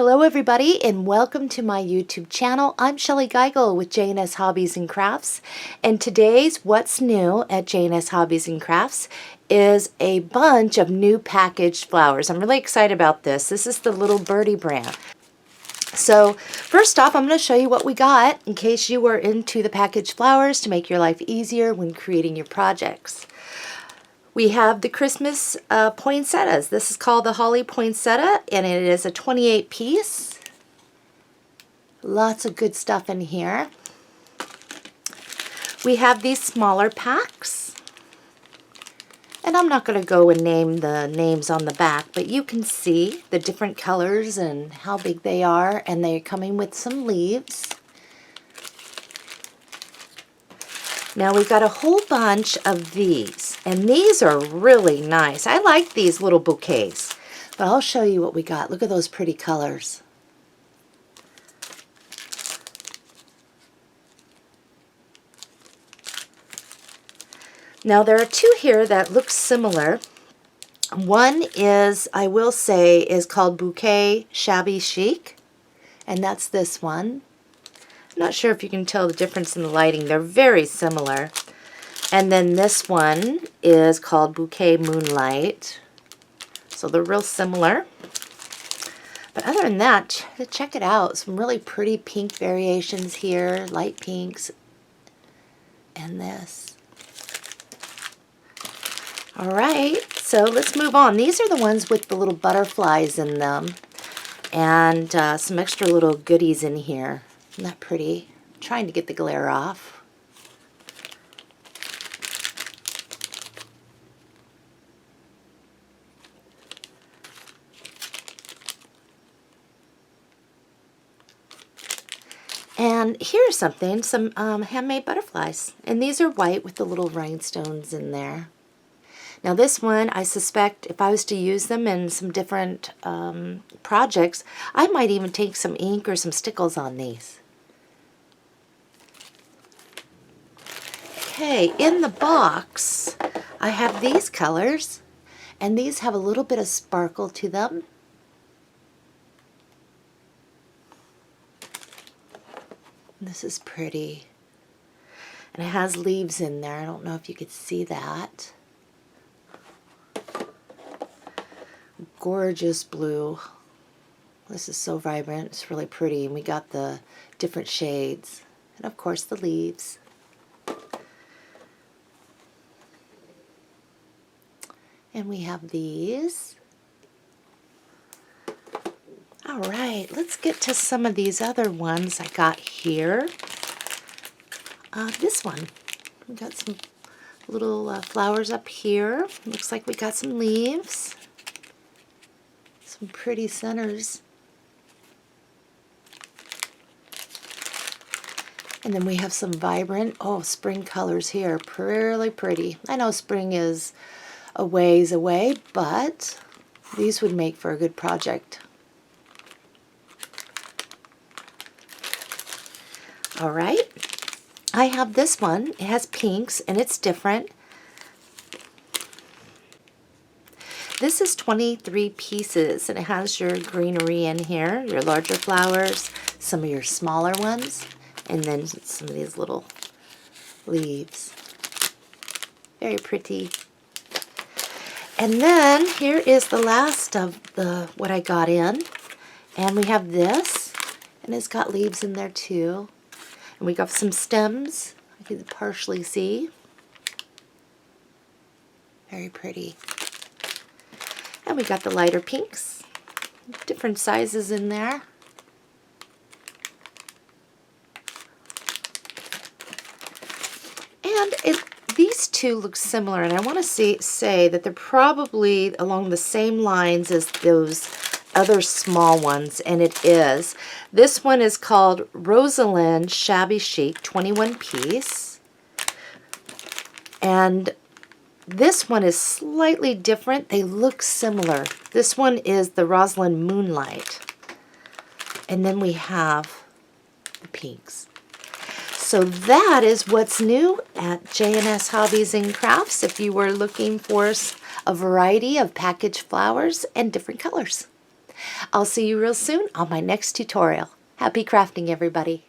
Hello everybody and welcome to my YouTube channel. I'm Shellie Geigle with J&S Hobbies and Crafts, and today's What's New at J&S Hobbies and Crafts is a bunch of new packaged flowers. I'm really excited about this. This is the little Birdie brand. So first off, I'm going to show you what we got in case you were into the packaged flowers to make your life easier when creating your projects. We have the Christmas poinsettias. This is called the Holly Poinsettia, and it is a 28 piece. Lots of good stuff in here. We have these smaller packs. And I'm not going to go and name the names on the back, but you can see the different colors and how big they are, and they're coming with some leaves. Now we've got a whole bunch of these, and these are really nice. I like these little bouquets, but I'll show you what we got. Look at those pretty colors. Now there are two here that look similar. One is, I will say, is called Bouquet Shabby Chic, and that's this one. I'm not sure if you can tell the difference in the lighting. They're very similar. And then this one is called Bouquet Moonlight. So they're real similar. But other than that, check it out. Some really pretty pink variations here, light pinks, and this. All right, so let's move on. These are the ones with the little butterflies in them, and some extra little goodies in here. Isn't that pretty? I'm trying to get the glare off. And here's something, some handmade butterflies. And these are white with the little rhinestones in there. Now this one, I suspect if I was to use them in some different projects, I might even take some ink or some stickles on these. Okay, in the box, I have these colors, and these have a little bit of sparkle to them. This is pretty. And it has leaves in there. I don't know if you could see that. Gorgeous blue. This is so vibrant. It's really pretty. And we got the different shades. And of course the leaves. And we have these. All right, let's get to some of these other ones I got here. This one. We got some little flowers up here. Looks like we got some leaves. Some pretty centers. And then we have some vibrant, spring colors here. Really pretty. I know spring is a ways away, but these would make for a good project. All right, I have this one. It has pinks and it's different. This is 23 pieces, and it has your greenery in here, your larger flowers, some of your smaller ones, and then some of these little leaves. Very pretty. And then here is the last of what I got in, and we have this, and it's got leaves in there too. And we got some stems, you can partially see. Very pretty. And we got the lighter pinks, different sizes in there. And these two look similar, and I want to say that they're probably along the same lines as those other small ones, and it is. This one is called Rosalind Shabby Chic 21 piece, and this one is slightly different. They look similar. This one is the Rosalind Moonlight, and then we have the pinks. So that is what's new at J&S Hobbies and Crafts if you were looking for a variety of packaged flowers and different colors. I'll see you real soon on my next tutorial. Happy crafting, everybody.